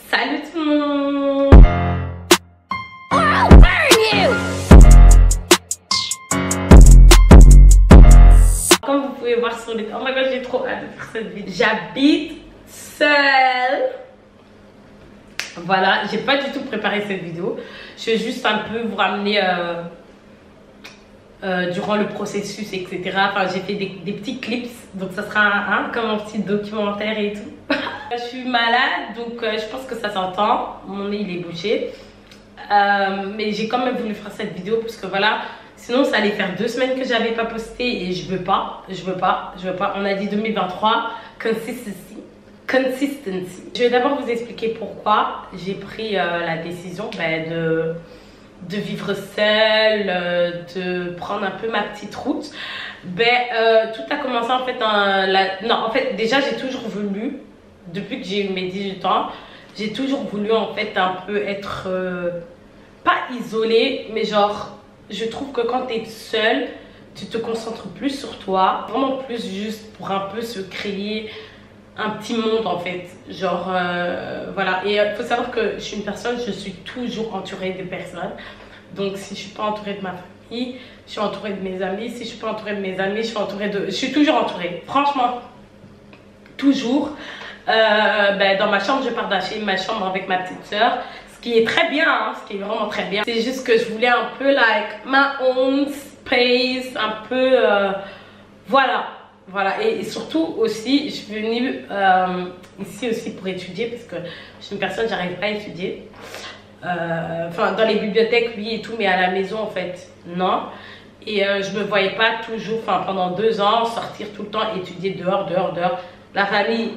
Salut tout le monde. Comme vous pouvez voir sur les... Oh my god, j'ai trop hâte de faire cette vidéo. J'habite seule. Voilà, j'ai pas du tout préparé cette vidéo. Je vais juste un peu vous ramener durant le processus, etc. Enfin, j'ai fait des petits clips, donc ça sera comme un petit documentaire et tout. Je suis malade, donc je pense que ça s'entend. Mon nez il est bouché. Mais j'ai quand même voulu faire cette vidéo parce que voilà, sinon ça allait faire 2 semaines que j'avais pas posté et je veux pas. On a dit 2023, consistency. Je vais d'abord vous expliquer pourquoi j'ai pris la décision de vivre seule, de prendre un peu ma petite route. Tout a commencé en fait en fait déjà j'ai toujours voulu, depuis que j'ai eu mes 18 ans, j'ai toujours voulu en fait un peu être pas isolée, mais genre je trouve que quand tu es seule, tu te concentres plus sur toi, vraiment plus juste pour un peu se créer un petit monde en fait, genre voilà. Et il faut savoir que je suis une personne, je suis toujours entourée de personnes. Donc si je suis pas entourée de ma famille, je suis entourée de mes amis. Si je suis pas entourée de mes amis, je suis toujours entourée, franchement, toujours. Dans ma chambre, je partageais ma chambre avec ma petite soeur, ce qui est très bien, hein, ce qui est vraiment très bien. C'est juste que je voulais un peu like my own space, un peu voilà. Et surtout aussi, je suis venue ici aussi pour étudier parce que je suis une personne, j'arrive pas à étudier. Enfin, dans les bibliothèques, oui et tout, mais à la maison, en fait, non. Et je me voyais pas toujours, enfin, pendant 2 ans, sortir tout le temps, étudier dehors. La famille,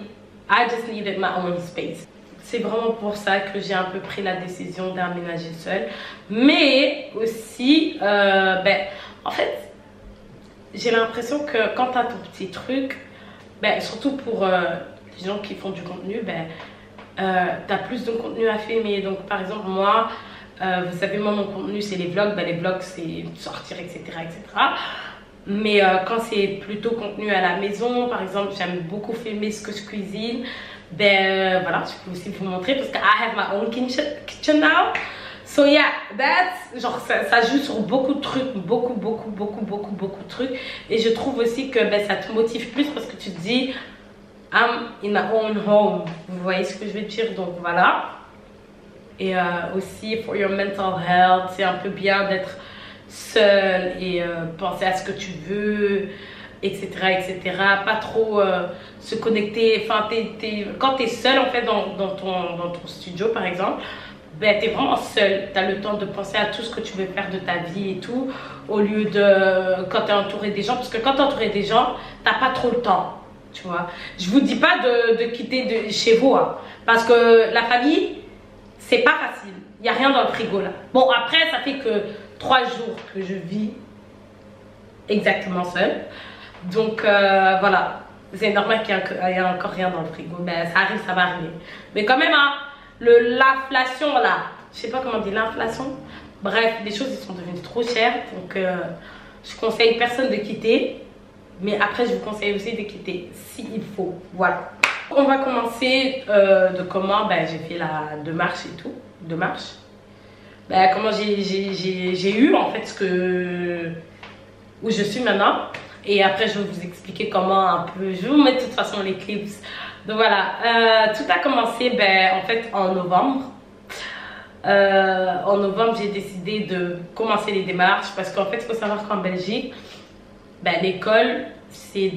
I just needed my own space. C'est vraiment pour ça que j'ai un peu pris la décision d'aménager seule. Mais aussi, en fait, j'ai l'impression que quand tu as ton petit truc, surtout pour les gens qui font du contenu, tu as plus de contenu à filmer. Donc par exemple moi, vous savez, moi mon contenu c'est les vlogs. Les vlogs c'est sortir, etc. Mais quand c'est plutôt contenu à la maison, par exemple, j'aime beaucoup filmer ce que je cuisine. Voilà, je peux aussi vous montrer parce que I have my own kitchen now. So yeah, that's genre ça joue sur beaucoup de trucs, beaucoup de trucs. Et je trouve aussi que ça te motive plus parce que tu te dis I'm in my own home. Vous voyez ce que je veux dire? Donc voilà. Et aussi for your mental health, c'est un peu bien d'être seule et penser à ce que tu veux, etc. Pas trop se connecter. Enfin, quand tu es seule en fait dans ton studio par exemple, tu es vraiment seule. Tu as le temps de penser à tout ce que tu veux faire de ta vie et tout, au lieu de quand tu es entouré des gens. Parce que quand tu es entouré des gens, tu n'as pas trop le temps. Tu vois, je vous dis pas de quitter de chez vous, hein, parce que la famille, c'est pas facile. Il n'y a rien dans le frigo là. Bon, après, ça fait que 3 jours que je vis exactement seule. Donc voilà, c'est normal qu'il y ait encore rien dans le frigo. Ça arrive, ça va arriver. Mais quand même, hein, l'inflation là, je sais pas comment on dit, l'inflation. Bref, les choses sont devenues trop chères. Donc je conseille personne de quitter. Mais après, je vous conseille aussi de quitter s'il faut. Voilà. On va commencer de comment j'ai fait la démarche et tout. Comment j'ai eu en fait où je suis maintenant. Et après, je vais vous expliquer comment un peu. Je vais vous mettre de toute façon les clips. Donc voilà. Tout a commencé en fait en novembre. En novembre, j'ai décidé de commencer les démarches parce qu'en fait, il faut savoir qu'en Belgique, l'école, c'est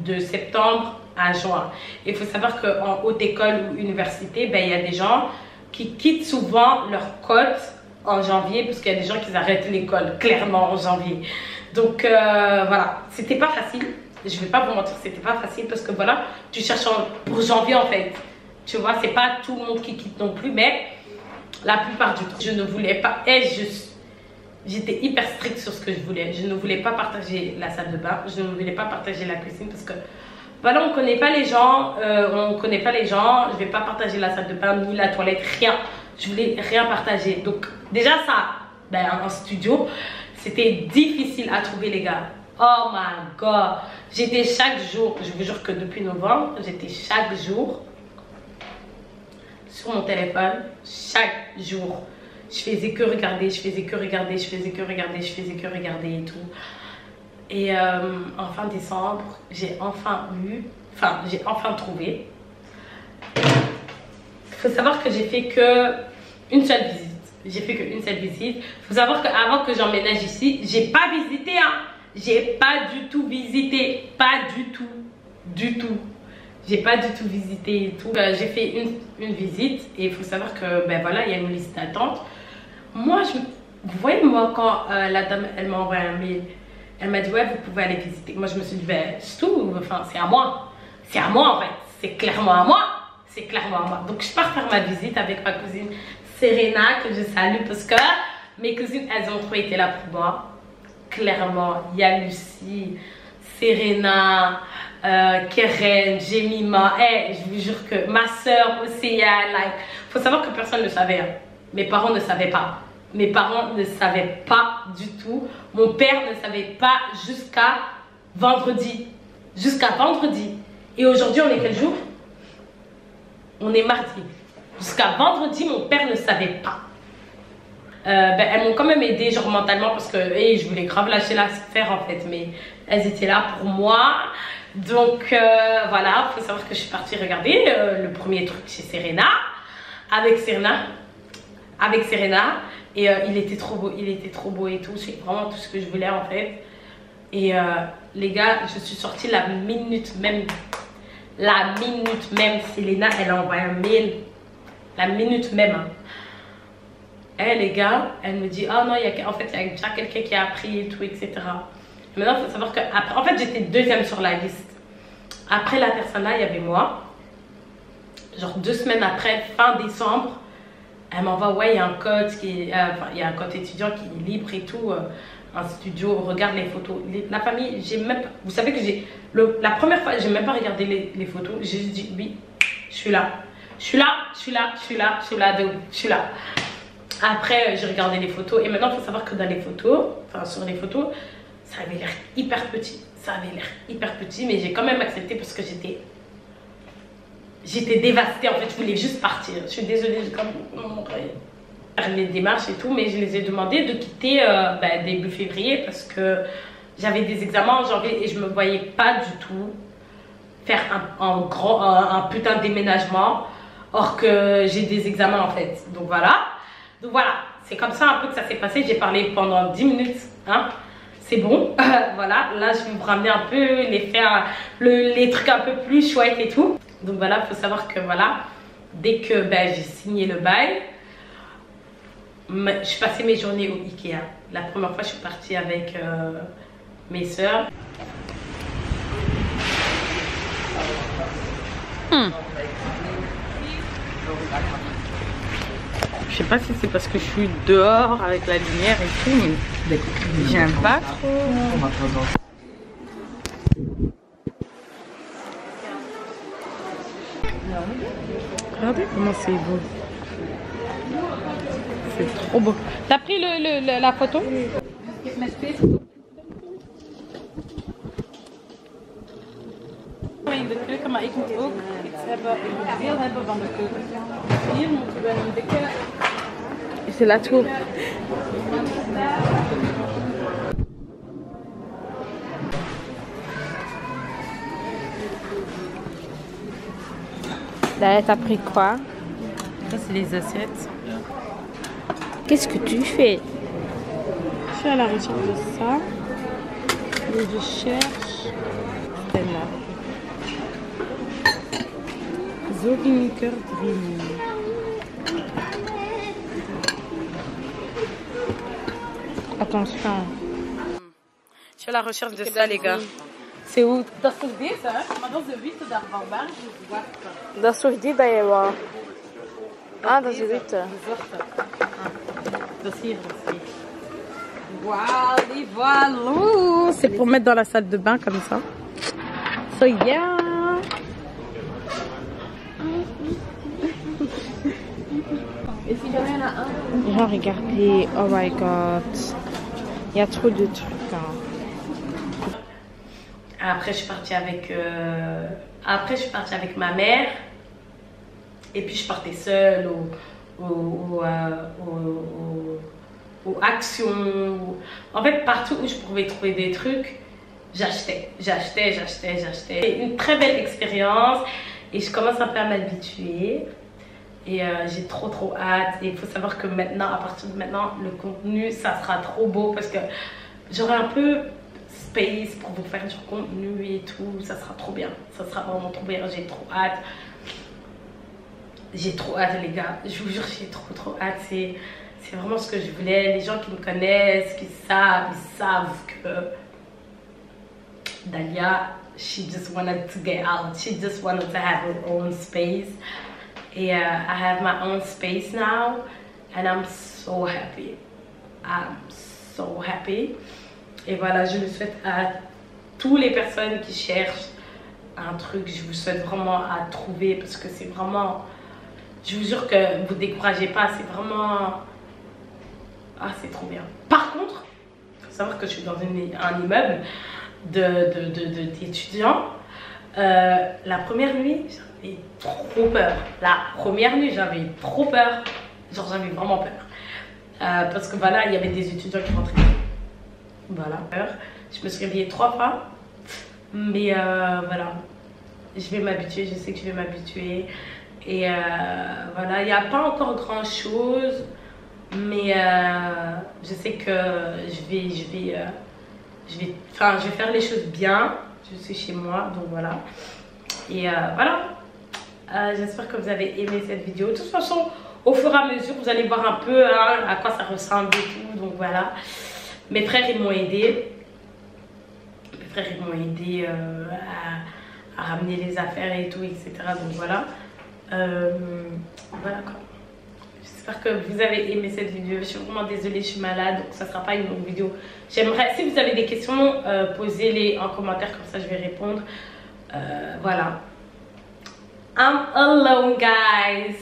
de septembre à juin. Il faut savoir qu'en haute école ou université, il y a des gens qui quittent souvent leur cote en janvier parce qu'il y a des gens qui arrêtent l'école clairement en janvier. Donc voilà, c'était pas facile. Je vais pas vous mentir, c'était pas facile parce que voilà, tu cherches pour janvier en fait. Tu vois, c'est pas tout le monde qui quitte non plus, mais la plupart du temps, je ne voulais pas. J'étais hyper stricte sur ce que je voulais. Je ne voulais pas partager la salle de bain. Je ne voulais pas partager la cuisine parce que voilà, on ne connaît pas les gens. Je ne vais pas partager la salle de bain ni la toilette, rien. Je voulais rien partager. Donc déjà ça, en studio, c'était difficile à trouver les gars. Oh my god. J'étais chaque jour, je vous jure que depuis novembre, j'étais chaque jour sur mon téléphone chaque jour. Je faisais que regarder, je faisais que regarder, je faisais que regarder, je faisais que regarder et tout. Et en fin décembre, j'ai enfin trouvé. Il faut savoir que j'ai fait que une seule visite. J'ai fait qu'une seule visite. Il faut savoir qu'avant que j'emménage ici, j'ai pas visité, hein. J'ai pas du tout visité. Pas du tout. Du tout. J'ai pas du tout visité et tout. J'ai fait une visite et il faut savoir que, ben voilà, il y a une liste d'attente. Moi, vous voyez, moi, quand la dame, elle m'a envoyé un mail, elle m'a dit, ouais, vous pouvez aller visiter. Moi, je me suis dit, ben, c'est tout. Enfin, c'est à moi. C'est à moi, en fait. C'est clairement à moi. C'est clairement à moi. Donc, je pars faire ma visite avec ma cousine Serena, que je salue parce que mes cousines, elles ont trop été là pour moi. Clairement, il y a Lucie, Serena, Keren, Jemima. Je vous jure que ma soeur, Océane, faut savoir que personne ne savait. Hein. Mes parents ne savaient pas. Mes parents ne savaient pas du tout. Mon père ne savait pas jusqu'à vendredi. Jusqu'à vendredi. Et aujourd'hui, on est quel jour? On est mardi. Jusqu'à vendredi, mon père ne savait pas. Elles m'ont quand même aidé genre mentalement parce que je voulais grave lâcher l'affaire en fait, mais elles étaient là pour moi. Donc voilà, il faut savoir que je suis partie regarder le premier truc chez Serena, avec Serena, et il était trop beau, et tout. C'est vraiment tout ce que je voulais en fait. Et les gars, je suis sortie la minute même, Selena, elle a envoyé un mail. La minute même. Hein. Les gars, elle me dit, ah non, en fait, il y a déjà quelqu'un qui a appris et tout, etc. Maintenant, il faut savoir que, en fait, j'étais deuxième sur la liste. Après la personne là, il y avait moi. Genre 2 semaines après, fin décembre, elle m'envoie, ouais, il y a un code il y a un code étudiant qui est libre et tout. Un studio, regarde les photos. La famille, j'ai même pas, vous savez que la première fois, j'ai même pas regardé les photos. J'ai juste dit, oui, je suis là. Je suis là. Après, j'ai regardé les photos. Et maintenant, il faut savoir que dans les photos, enfin sur les photos, ça avait l'air hyper petit. Mais j'ai quand même accepté parce que j'étais dévastée. En fait, je voulais juste partir. Je suis désolée, j'ai comme faire les démarches et tout. Mais je les ai demandé de quitter début février parce que j'avais des examens en janvier et je me voyais pas du tout faire un putain de déménagement. Or que j'ai des examens en fait. Donc voilà, c'est comme ça un peu que ça s'est passé. J'ai parlé pendant 10 minutes, hein. C'est bon. Voilà, là je vais vous ramener un peu les trucs un peu plus chouettes et tout. Donc voilà, il faut savoir que voilà, dès que j'ai signé le bail, je passais mes journées au Ikea. La première fois je suis partie avec mes soeurs. Je sais pas si c'est parce que je suis dehors avec la lumière et tout, mais j'aime pas trop. Regardez comment c'est beau. C'est trop beau. T'as pris la photo? In de keuken, maar ik moet ook iets hebben, ik moet veel hebben van de keuken. Hier moeten we een dikke... C'est la tour. Là, t'as pris quoi? Ça, c'est les assiettes. Qu'est-ce que tu fais? Je suis à la recherche de ça. Et je cherche celle-là. Zorginiker Dream. Attention. Je suis à la recherche de ça, les gars. C'est où? Dat is toch deze, hè? Maar dat is de witte daarvan. Waar is de zwarte? Dat is toch die dat je wou? Ah, dat is de witte. De zwarte. Dat is hier aussi. Voilà. C'est pour mettre dans la salle de bain comme ça. So yeah. Genre, regardez, oh my god. Il y a trop de trucs. Hein. Après, je suis partie avec ma mère. Et puis je partais seule aux actions. En fait, partout où je pouvais trouver des trucs, j'achetais. Une très belle expérience et je commence un peu à m'habituer. Et j'ai trop hâte. Et il faut savoir que maintenant, à partir de maintenant, le contenu, ça sera trop beau parce que j'aurai un peu space pour vous faire du contenu et tout. Ça sera trop bien. Ça sera vraiment trop bien. J'ai trop hâte. J'ai trop hâte, les gars. Je vous jure, j'ai trop hâte. C'est vraiment ce que je voulais. Les gens qui me connaissent, qui savent, ils savent que Dalia, she just wanted to get out. She just wanted to have her own space. Et I have my own space now. And I'm so happy. I'm so happy. Et voilà, je le souhaite à toutes les personnes qui cherchent un truc. Je vous souhaite vraiment à trouver parce que c'est vraiment... Je vous jure que vous ne découragez pas, c'est vraiment... Ah, c'est trop bien. Par contre, il faut savoir que je suis dans un immeuble d'étudiants. La première nuit, j'avais trop peur. La première nuit, j'avais trop peur. Genre, j'avais vraiment peur. Parce que voilà, il y avait des étudiants qui rentraient. Voilà, peur. Je me suis réveillée 3 fois. Mais voilà, je vais m'habituer, je sais que je vais m'habituer. Et voilà, il n'y a pas encore grand chose, mais je sais que je vais faire les choses bien. Je suis chez moi, donc voilà. Et voilà, j'espère que vous avez aimé cette vidéo. De toute façon, au fur et à mesure, vous allez voir un peu hein, à quoi ça ressemble et tout. Donc voilà, mes frères, ils m'ont aidé. À ramener les affaires et tout, etc. Donc voilà. Voilà quoi. J'espère que vous avez aimé cette vidéo. Je suis vraiment désolée, je suis malade, donc ça sera pas une longue vidéo. J'aimerais, si vous avez des questions, posez-les en commentaire, comme ça je vais répondre. Voilà. I'm alone, guys.